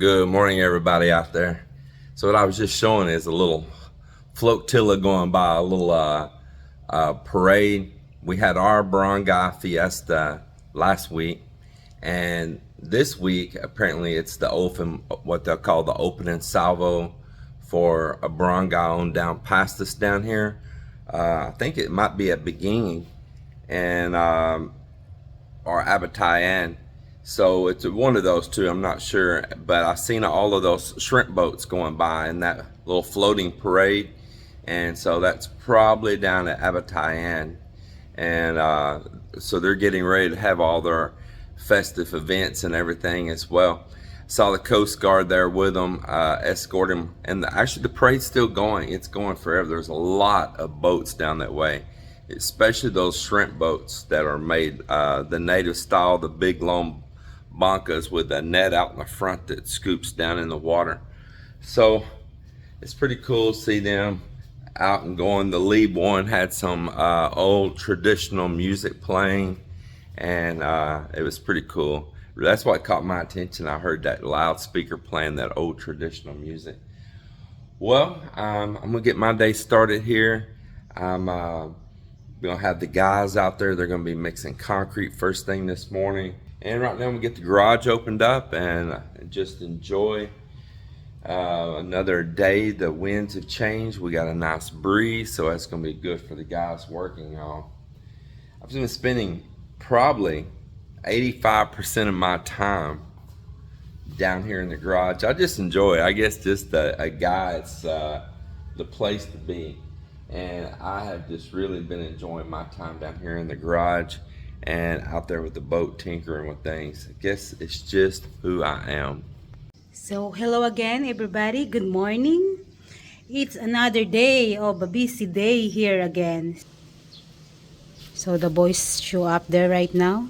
Good morning, everybody out there. So what I was just showing is a little flotilla going by, a little parade. We had our barangay fiesta last week, and this week apparently it's the open, what they'll call the opening salvo for a barangay on down past us down here. I think it might be at Beginning and or Abatayan. So it's one of those two, I'm not sure, but I've seen all of those shrimp boats going by in that little floating parade, and so that's probably down at Abatayan, and so they're getting ready to have all their festive events and everything as well. Saw the Coast Guard there with them, escort them, and actually the parade's still going. It's going forever. There's a lot of boats down that way, especially those shrimp boats that are made the native style, the big long bancas with a net out in the front that scoops down in the water. So it's pretty cool to see them out and going. The lead one had some old traditional music playing, and it was pretty cool. That's what caught my attention. I heard that loudspeaker playing that old traditional music. Well, I'm gonna get my day started here. I'm gonna have the guys out there. They're gonna be mixing concrete first thing this morning. And right now we get the garage opened up and just enjoy another day. The winds have changed. We got a nice breeze, so that's gonna be good for the guys working on. I've been spending probably 85% of my time down here in the garage. I just enjoy it. I guess just a guy, it's the place to be. And I have just really been enjoying my time down here in the garage and out there with the boat tinkering with things. I guess it's just who I am. So hello again everybody, good morning. It's another day of a busy day here again. So the boys show up there right now.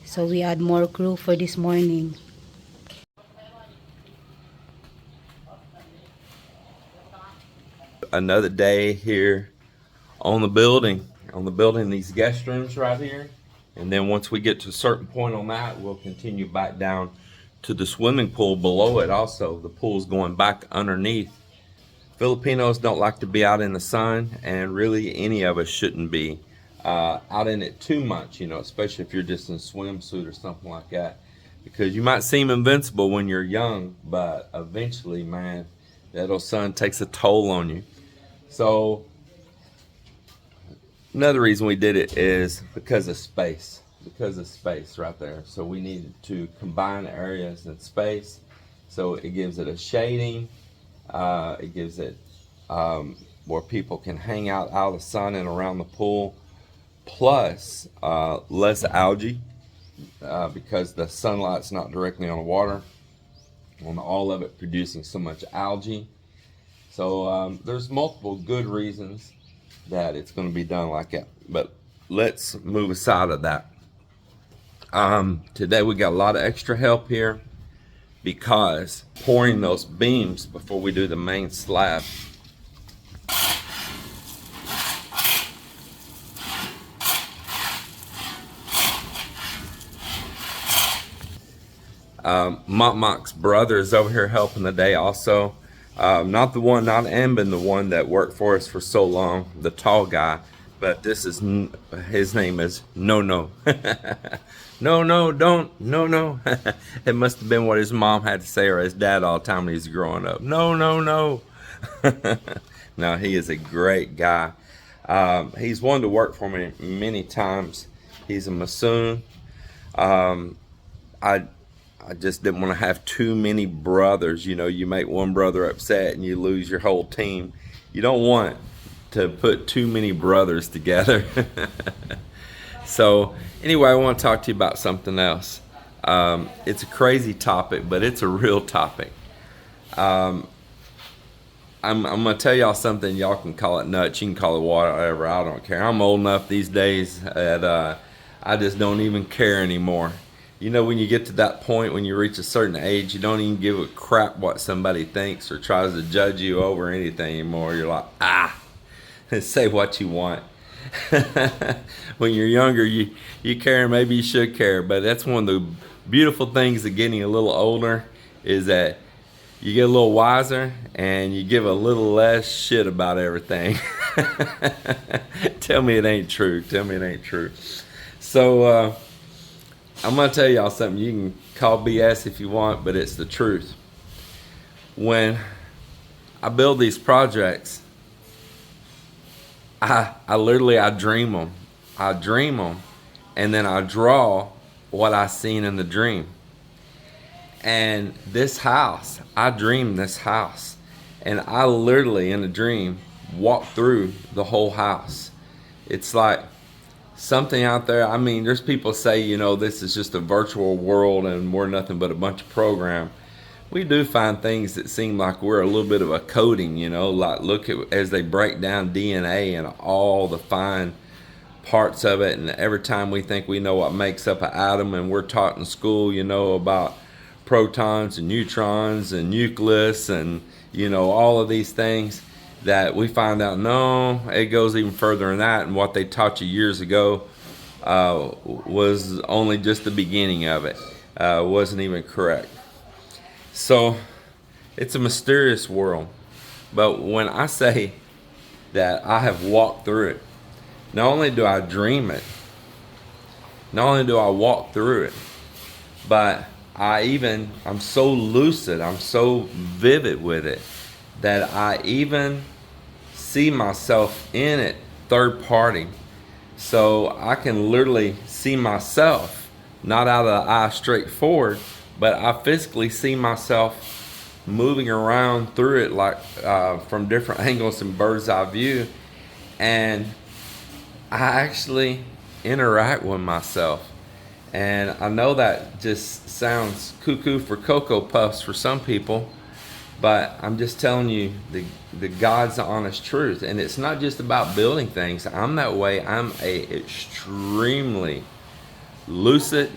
So we add more crew for this morning. Another day here on the building. These guest rooms right here, and then once we get to a certain point on that, we'll continue back down to the swimming pool below it. Also, the pool's going back underneath. Filipinos don't like to be out in the sun, and really any of us shouldn't be out in it too much, you know, especially if you're just in a swimsuit or something like that, because you might seem invincible when you're young, but eventually, man, that old sun takes a toll on you. So another reason we did it is because of space right there. So we needed to combine areas and space, so it gives it a shading, it gives it where people can hang out of the sun and around the pool, plus less algae because the sunlight's not directly on the water, on all of it producing so much algae. So there's multiple good reasons that it's going to be done like that, but let's move aside of that. Today we got a lot of extra help here because pouring those beams before we do the main slab. Mok's brother is over here helping today also. Not Ambin, the one that worked for us for so long, the tall guy, but this is, his name is No. No, don't, no. It must have been what his mom had to say or his dad all the time when he was growing up. No. No, he is a great guy. He's wanted to work for me many times. He's a Masoon. I just didn't want to have too many brothers. You know, you make one brother upset and you lose your whole team. You don't want to put too many brothers together. So anyway, I want to talk to you about something else. It's a crazy topic, but it's a real topic. I'm going to tell y'all something. Y'all can call it nuts, you can call it whatever, I don't care. I'm old enough these days that I just don't even care anymore. You know, when you get to that point, when you reach a certain age, you don't even give a crap what somebody thinks or tries to judge you over anything anymore. You're like, say what you want. When you're younger, you care, maybe you should care, but that's one of the beautiful things of getting a little older, is that you get a little wiser and you give a little less shit about everything. Tell me it ain't true. Tell me it ain't true. So I'm gonna tell y'all something. You can call BS if you want, but it's the truth. When I build these projects, I literally dream them. I dream them, and then I draw what I seen in the dream. And this house, I dreamed this house, and I literally in a dream walked through the whole house. It's like something out there. I mean, there's people say, you know, this is just a virtual world and we're nothing but a bunch of program. We do find things that seem like we're a little bit of a coding, you know, like look at as they break down DNA and all the fine parts of it. And every time we think we know what makes up an atom, and we're taught in school, you know, about protons and neutrons and nucleus and, you know, all of these things, that we find out, no, it goes even further than that. And what they taught you years ago was only just the beginning of it. Wasn't even correct. So it's a mysterious world. But when I say that I have walked through it, not only do I dream it, not only do I walk through it, but I'm so lucid, I'm so vivid with it, that I even see myself in it third party. So I can literally see myself, not out of the eye straight forward, but I physically see myself moving around through it, like from different angles and bird's eye view. And I actually interact with myself. And I know that just sounds cuckoo for Cocoa Puffs for some people, but I'm just telling you the God's honest truth. And it's not just about building things. I'm that way. I'm a extremely lucid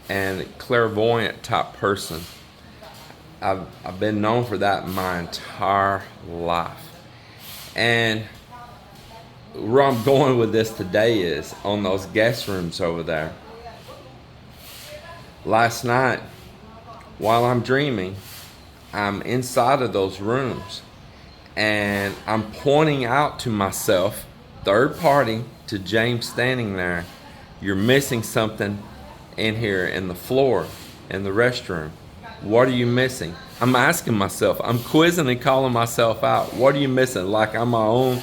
and clairvoyant type person. I've been known for that my entire life. And where I'm going with this today is on those guest rooms over there. Last night, while I'm dreaming, I'm inside of those rooms, and I'm pointing out to myself, third party, to James standing there, you're missing something in here in the floor, in the restroom. What are you missing? I'm asking myself, I'm quizzing and calling myself out. What are you missing? Like I'm my own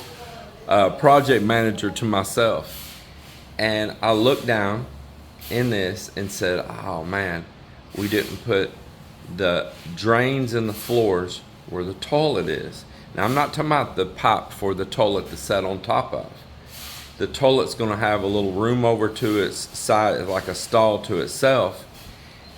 project manager to myself. And I looked down in this and said, oh man, we didn't put the drains in the floors where the toilet is. Now I'm not talking about the pipe for the toilet to set on top of. The toilet's going to have a little room over to its side, like a stall to itself,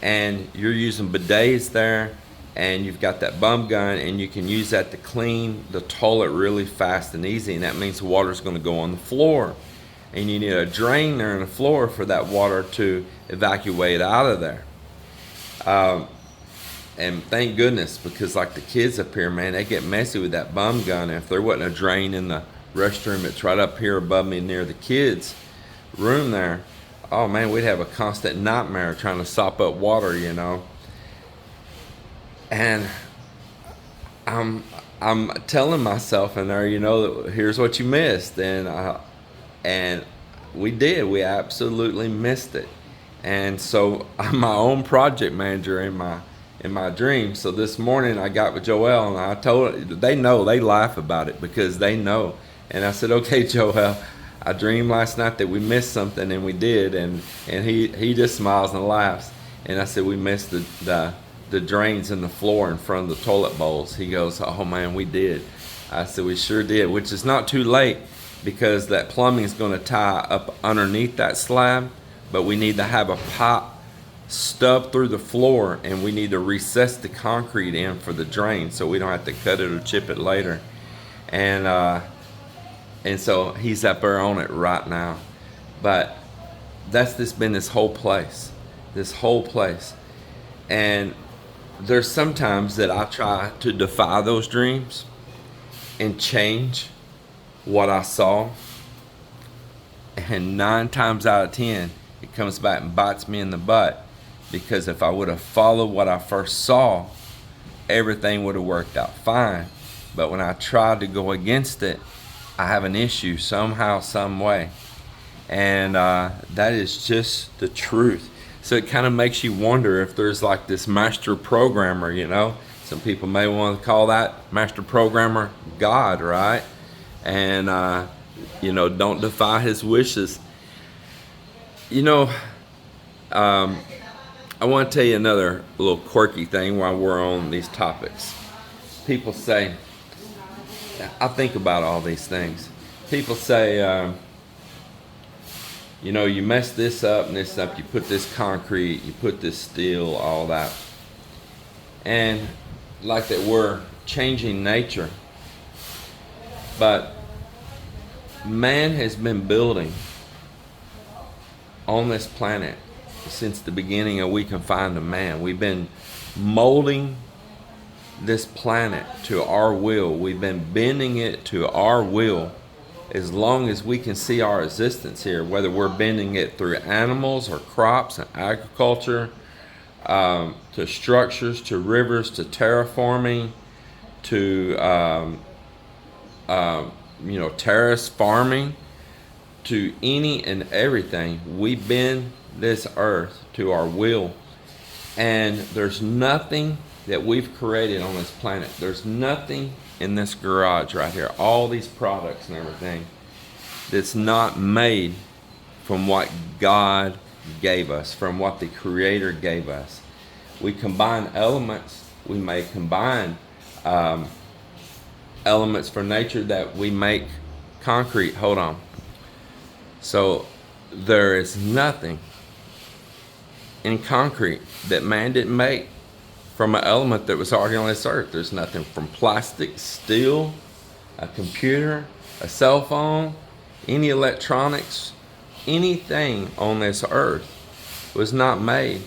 and you're using bidets there, and you've got that bum gun, and you can use that to clean the toilet really fast and easy, and that means the water's going to go on the floor, and you need a drain there in the floor for that water to evacuate out of there. And thank goodness, because like the kids up here, man, they get messy with that bum gun. If there wasn't a drain in the restroom, it's right up here above me near the kids' room there. Oh man, we'd have a constant nightmare trying to sop up water, you know. And I'm telling myself in there, you know, here's what you missed, and we did. We absolutely missed it. And so I'm my own project manager in my dream. So this morning I got with Joel, and I told her, they know, they laugh about it because they know. And I said, okay, Joel, I dreamed last night that we missed something, and we did. And he just smiles and laughs. And I said, we missed the drains in the floor in front of the toilet bowls. He goes, oh man, we did. I said, we sure did, which is not too late, because that plumbing is going to tie up underneath that slab, but we need to have a pipe stub through the floor, and we need to recess the concrete in for the drain so we don't have to cut it or chip it later. And so he's up there on it right now. But that's been this whole place. And there's sometimes that I try to defy those dreams and change what I saw. And 9 times out of 10, it comes back and bites me in the butt, because if I would have followed what I first saw, everything would have worked out fine. But when I tried to go against it, I have an issue somehow, some way. And that is just the truth. So it kind of makes you wonder if there's like this master programmer, you know. Some people may want to call that master programmer God, right? And you know, don't defy his wishes. You know, I want to tell you another little quirky thing while we're on these topics. People say, I think about all these things. People say, you know, you mess this up and this up, you put this concrete, you put this steel, all that. And like that we're changing nature. But man has been building on this planet since the beginning of we can find a man. We've been molding this planet to our will. We've been bending it to our will as long as we can see our existence here, whether we're bending it through animals or crops and agriculture, to structures, to rivers, to terraforming, to you know, terrace farming, to any and everything. We bend this earth to our will, and there's nothing that we've created on this planet. There's nothing in this garage right here, all these products and everything, that's not made from what God gave us, from what the Creator gave us. We combine elements. We may combine elements from nature that we make concrete. Hold on. So there is nothing in concrete that man didn't make from an element that was already on this earth. There's nothing from plastic, steel, a computer, a cell phone, any electronics, anything on this earth was not made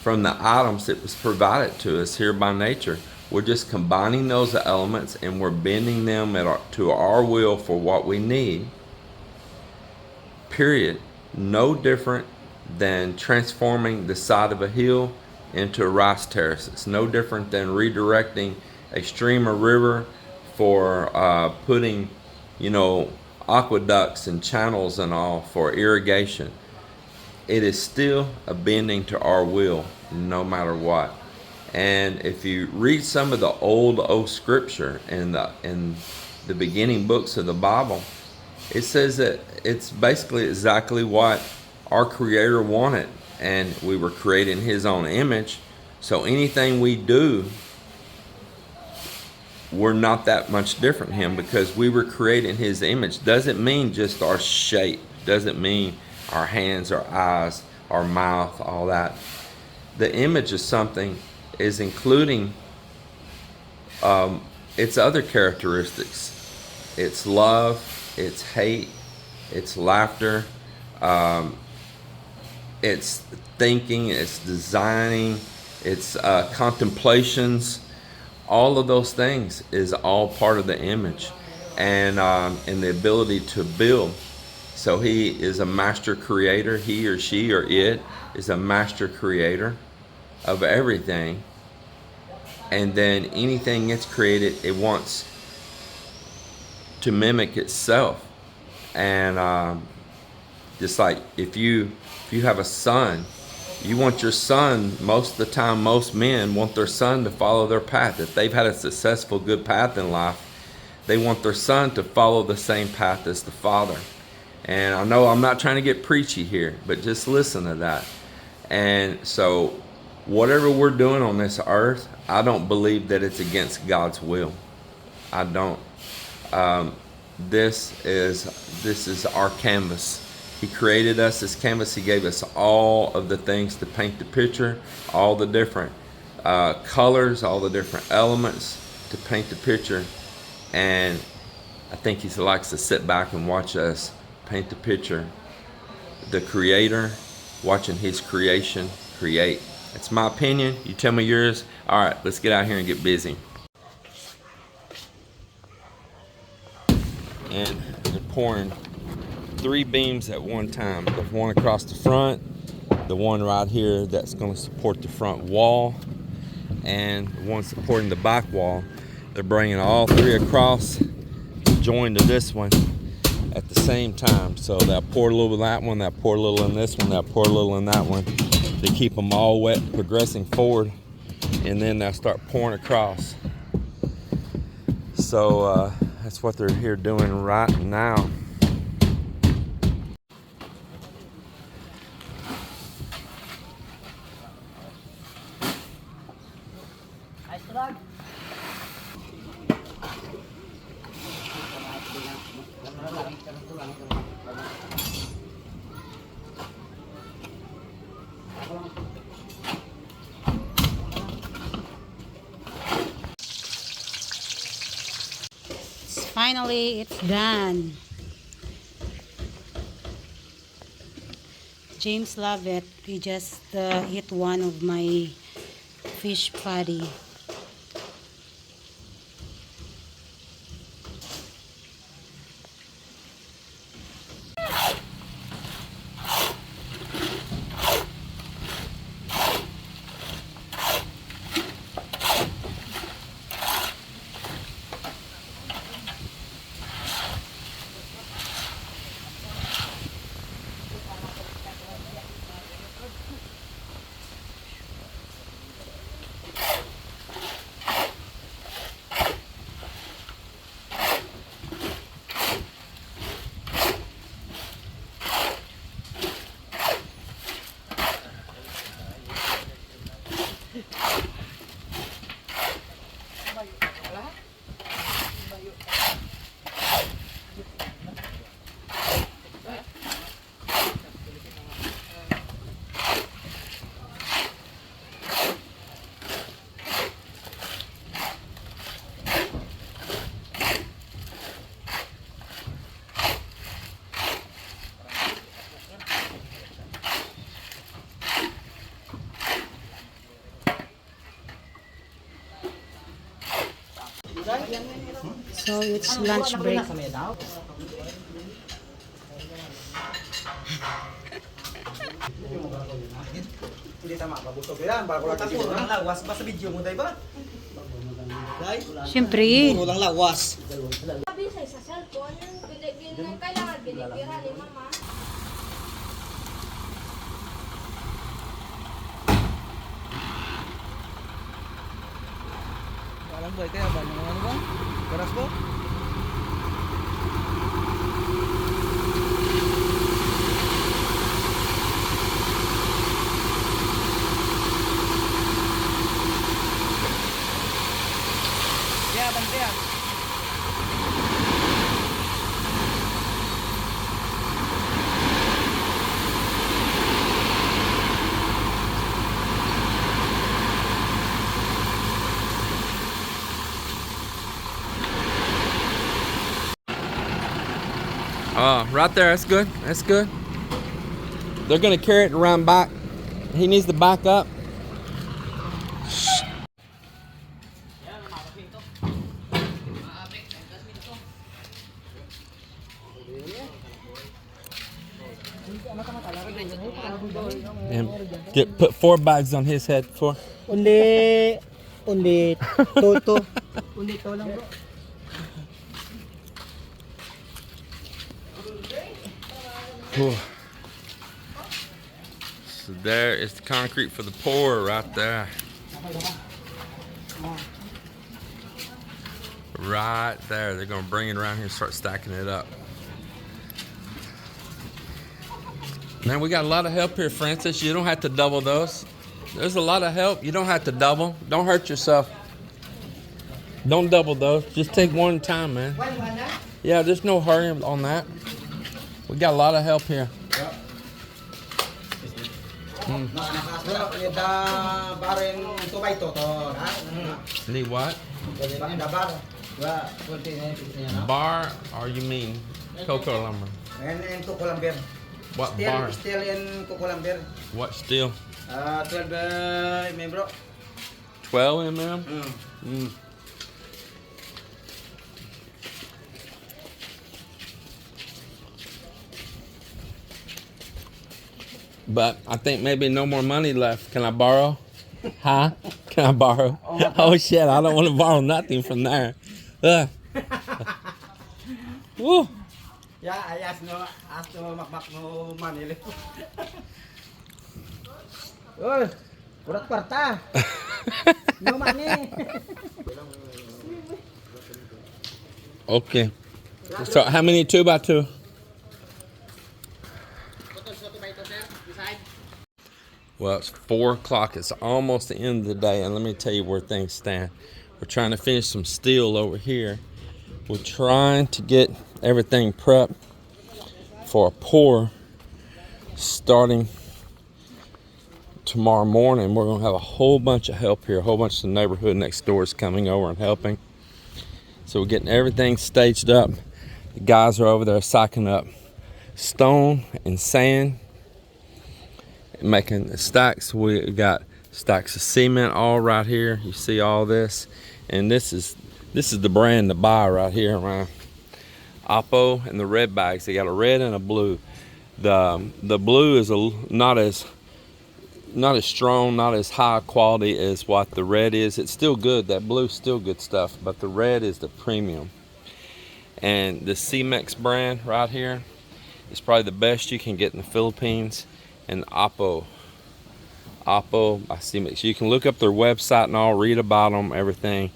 from the items that was provided to us here by nature. We're just combining those elements and we're bending them to our will for what we need. Period. No different than transforming the side of a hill into rice terraces. No different than redirecting a stream or river for putting, you know, aqueducts and channels and all for irrigation. It is still a bending to our will, no matter what. And if you read some of the old scripture in the beginning books of the Bible, it says that it's basically exactly what our Creator wanted, and we were created in His own image. So anything we do, we're not that much different from Him, because we were created in His image. Doesn't mean just our shape. Doesn't mean our hands, our eyes, our mouth, all that. The image of something is including its other characteristics. It's love, it's hate, it's laughter, it's thinking, it's designing, it's contemplations. All of those things is all part of the image, and the ability to build. So He is a master creator. He or she or it is a master creator of everything. And then anything that's created, it wants to mimic itself. And just like if you have a son, you want your son, most of the time, most men want their son to follow their path. If they've had a successful, good path in life, they want their son to follow the same path as the father. And I know I'm not trying to get preachy here, but just listen to that. And so whatever we're doing on this earth, I don't believe that it's against God's will. I don't. This is our canvas. He created us as canvas. He gave us all of the things to paint the picture, all the different colors, all the different elements to paint the picture. And I think He likes to sit back and watch us paint the picture. The Creator watching His creation create. That's my opinion. You tell me yours. All right, let's get out here and get busy. And they're pouring 3 beams at one time. There's one across the front, the one right here that's going to support the front wall, and the one supporting the back wall. They're bringing all 3 across, joined to this one at the same time. So they'll pour a little in that one, they'll pour a little in this one, they'll pour a little in that one to keep them all wet, progressing forward, and then they'll start pouring across. So that's what they're here doing right now. Finally, it's done. James love it. He just ate one of my fish patty. So it's lunch break. Siyempre. Walang lawas. Bisa sa cellphone, kailangan binibira ni mama. Walang boy kaya ba? Ano ba? Beras po? Ya, bante ya. Right there, that's good, that's good. They're gonna carry it around back. He needs to back up. And put 4 bags on his head, 4. Undi toto. Undi to lang bro. Cool. So there is the concrete for the pour right there. Right there. They're gonna bring it around here and start stacking it up. Man, we got a lot of help here, Francis. You don't have to double those. There's a lot of help. You don't have to double. Don't hurt yourself. Don't double those. Just take one time, man. Yeah, there's no hurry on that. We got a lot of help here. Need what? Bar, or you mean cocoa lumber? And cocoa lumber. What bar? Steel and cocoa lumber. What steel? 12 mm bro. 12 mm? but I think maybe no more money left. Can I borrow? Huh? Can I borrow? Oh shit, I don't want to borrow nothing from there. Woo. Yeah, I asked no makmak no money. Oy, kurat kwarta. No money. Okay. So how many 2x2? Well, it's 4 o'clock. It's almost the end of the day, and let me tell you where things stand. We're trying to finish some steel over here. We're trying to get everything prepped for a pour starting tomorrow morning. We're going to have a whole bunch of help here. A whole bunch of the neighborhood next door is coming over and helping. So we're getting everything staged up. The guys are over there sacking up stone and sand, making the stacks. We got stacks of cement all right here. You see all this, and this is the brand to buy right here around Oppo. And the red bags, they got a red and a blue. The blue is not as strong, not as high quality as what the red is. It's still good. That blue's still good stuff, but the red is the premium. And the C-Mex brand right here is probably the best you can get in the Philippines. And Oppo by C-Mex. You can look up their website and all, read about them, everything.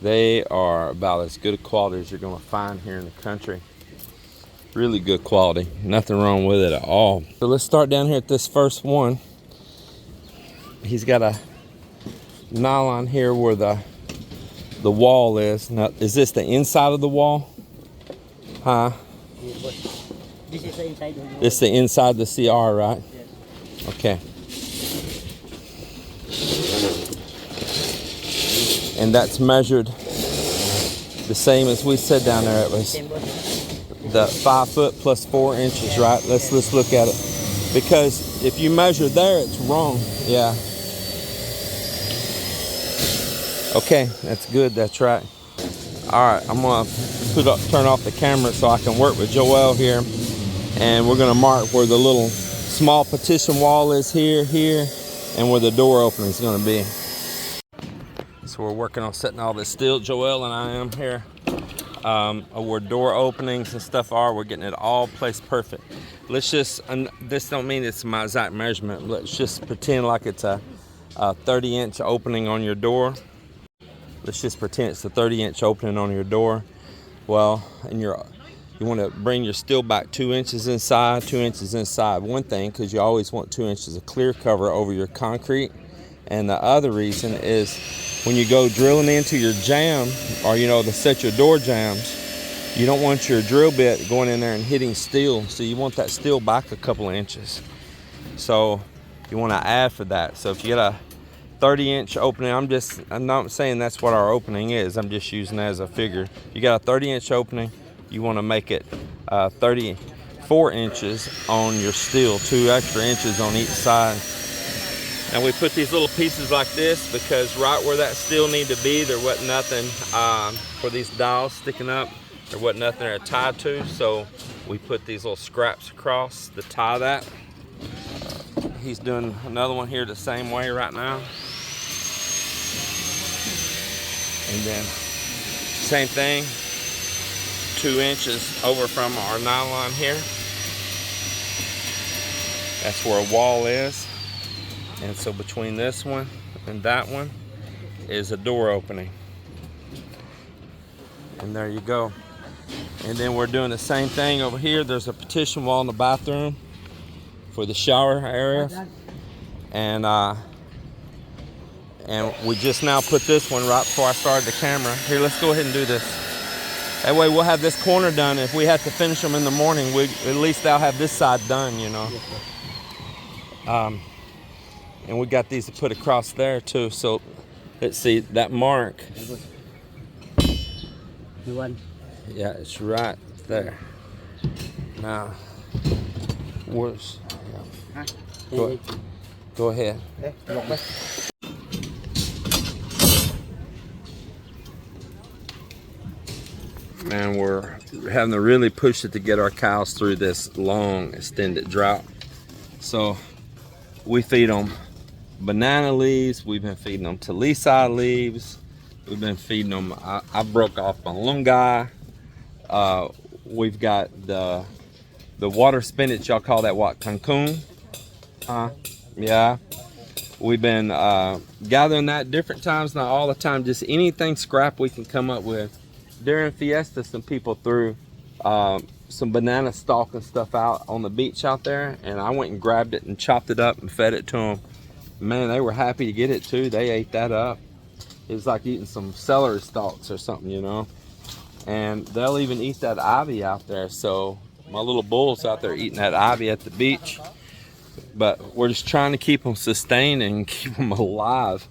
They are about as good a quality as you're going to find here in the country. Really good quality. Nothing wrong with it at all. So let's start down here at this first one. He's got a nylon here where the wall is. Now, is this the inside of the wall? Huh? This is the inside. This is the inside of the CR, right? Yes. Okay. And that's measured the same as we said down there. It was the 5 foot plus 4 inches, right? Let's look at it. Because if you measure there, it's wrong. Yeah. Okay, that's good. That's right. All right, I'm gonna turn off the camera so I can work with Joel here, and we're gonna mark where the little small partition wall is here, and where the door opening is gonna be. So we're working on setting all this steel. Joel and I am here. Where door openings and stuff are, we're getting it all placed perfect. Let's just, this don't mean it's my exact measurement. Let's just pretend like it's a 30-inch opening on your door. Let's just pretend it's a 30-inch opening on your door. Well, and you want to bring your steel back 2 inches inside, 2 inches inside. One thing, because you always want 2 inches of clear cover over your concrete. And the other reason is when you go drilling into your jamb, or to set your door jambs, you don't want your drill bit going in there and hitting steel. So you want that steel back a couple of inches. So you want to add for that. So if you get a 30-inch opening, I'm not saying that's what our opening is. I'm just using that as a figure. You got a 30-inch opening, you want to make it 34 inches on your steel, 2 extra inches on each side. And we put these little pieces like this because right where that steel need to be, there wasn't nothing for these dowels sticking up. There wasn't nothing they're tied to, so we put these little scraps across to tie that. He's doing another one here the same way right now. And then same thing, 2 inches over from our nylon here. That's where a wall is. And so between this one and that one is a door opening. And there you go. And then we're doing the same thing over here. There's a partition wall in the bathroom for the shower area. And we just now put this one right before I started the camera. Here, let's go ahead and do this. That way we'll have this corner done. If we have to finish them in the morning, at least they'll have this side done, And we got these to put across there too. So let's see that mark. The one. Yeah, it's right there. Now, where's? Yeah. Go ahead. And we're having to really push it to get our cows through this long extended drought. So we feed them banana leaves. We've been feeding them talisa leaves. We've been feeding them. I broke off malunggay. We've got the water spinach. Y'all call that what? Cancun? Yeah. We've been gathering that different times, not all the time, just anything scrap we can come up with. During Fiesta, some people threw some banana stalk and stuff out on the beach out there, and I went and grabbed it and chopped it up and fed it to them. Man, they were happy to get it too. They ate that up. It was like eating some celery stalks or something, you know. And they'll even eat that ivy out there. So my little bull's out there eating that ivy at the beach. But we're just trying to keep them sustained and keep them alive.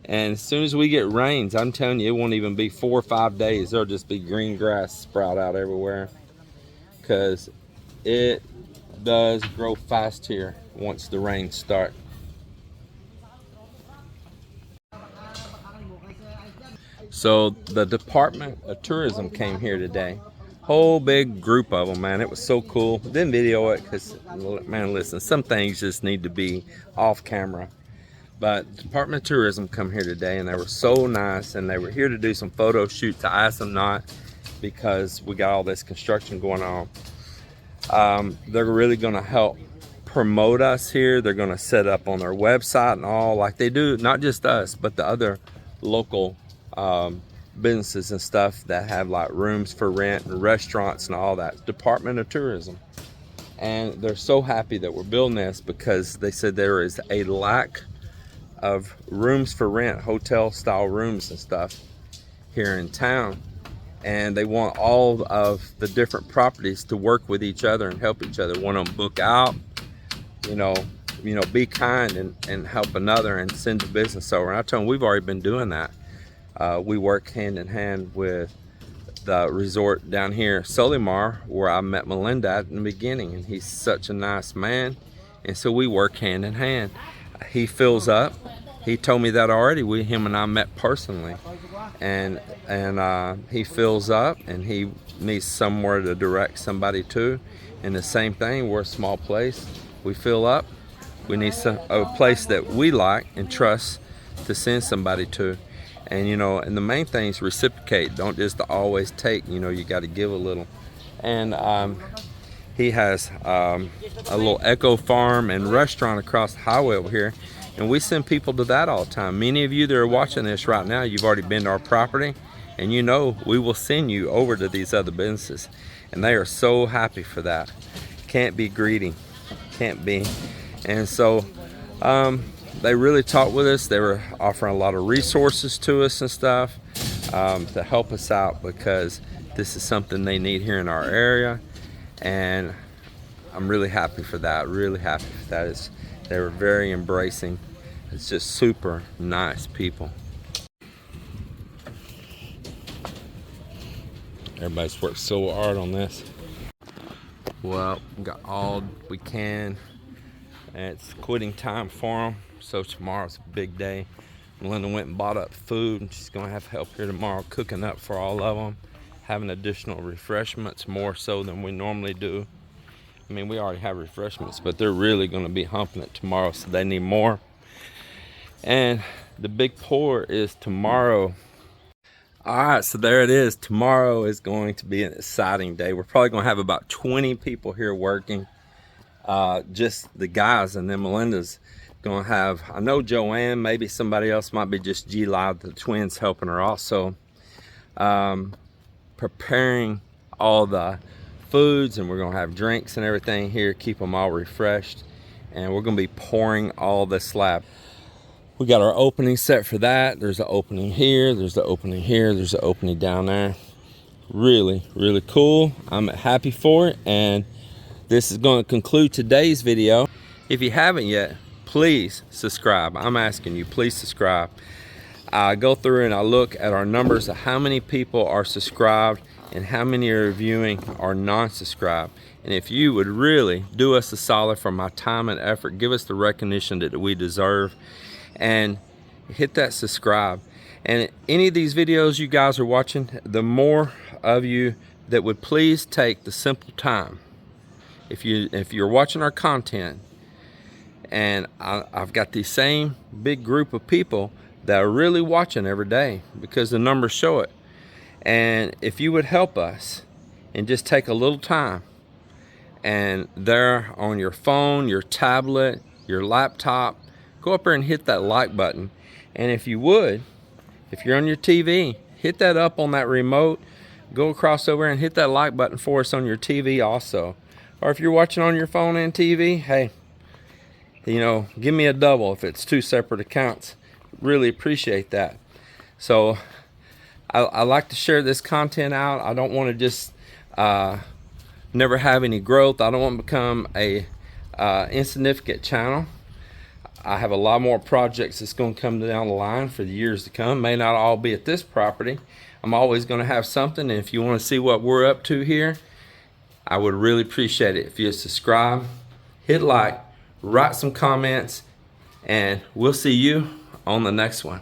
And as soon as we get rains, I'm telling you, it won't even be 4 or 5 days. There'll just be green grass sprout out everywhere. Because it does grow fast here once the rains start. So the Department of Tourism came here today. Whole big group of them, man. It was so cool. Didn't video it because, man, listen, some things just need to be off camera. But Department of Tourism come here today, and they were so nice, and they were here to do some photo shoots. I asked them not because we got all this construction going on. They're really going to help promote us here. They're going to set up on their website and all, like they do, not just us, but the other local businesses and stuff that have like rooms for rent and restaurants and all that. Department of Tourism. And they're so happy that we're building this because they said there is a lack of rooms for rent, hotel style rooms and stuff here in town, and they want all of the different properties to work with each other and help each other. Want them book out, you know, be kind and help another and send the business over. And I told them we've already been doing that. We work hand in hand with the resort down here, Solimar, where I met Melinda at in the beginning, and he's such a nice man, and so we work hand in hand. He fills up. He told me that already. Him and I met personally, and he fills up, and he needs somewhere to direct somebody to. And the same thing, we're a small place. We fill up. We need a place that we like and trust to send somebody to. And and the main thing is reciprocate. Don't just always take. You got to give a little. And he has a little eco farm and restaurant across the highway over here, and we send people to that all the time. Many of you that are watching this right now, you've already been to our property, and we will send you over to these other businesses, and they are so happy for that. Can't be greedy, can't be. And so they really talked with us. They were offering a lot of resources to us and stuff to help us out, because this is something they need here in our area. And I'm really happy for that. Really happy for that. They were very embracing. It's just super nice people. Everybody's worked so hard on this. Well, we got all we can, and it's quitting time for them. So tomorrow's a big day. Melinda went and bought up food, and she's gonna have help here tomorrow cooking up for all of them. Having additional refreshments, more so than we normally do. I mean, we already have refreshments, but they're really going to be humping it tomorrow, so they need more. And the big pour is tomorrow. All right, so there it is. Tomorrow is going to be an exciting day. We're probably going to have about 20 people here working, just the guys, and then Melinda's going to have, I know Joanne, maybe somebody else, might be just G-Live, the twins, helping her also. Preparing all the foods, and we're gonna have drinks and everything here, keep them all refreshed, and we're gonna be pouring all the slab. We got our opening set for that. There's an opening here, there's an opening here, there's an opening down there. Really cool. I'm happy for it, and this is going to conclude today's video. If you haven't yet, please subscribe. I'm asking you, please subscribe. I go through and I look at our numbers of how many people are subscribed and how many are viewing are non-subscribed. And if you would really do us a solid for my time and effort, give us the recognition that we deserve, and hit that subscribe. And any of these videos you guys are watching, the more of you that would please take the simple time, if you're watching our content And I've got the same big group of people that are really watching every day because the numbers show it. And if you would help us and just take a little time, and there on your phone, your tablet, your laptop, go up there and hit that like button. And if you would, if you're on your TV, hit that up on that remote, go across over and hit that like button for us on your TV also. Or if you're watching on your phone and TV, hey, you know, give me a double if it's 2 separate accounts. Really appreciate that. So I like to share this content out. I don't want to just never have any growth. I don't want to become a insignificant channel. I have a lot more projects that's going to come down the line for the years to come. May not all be at this property. I'm always going to have something, and if you want to see what we're up to here, I would really appreciate it if you subscribe, hit like, write some comments, and we'll see you on the next one.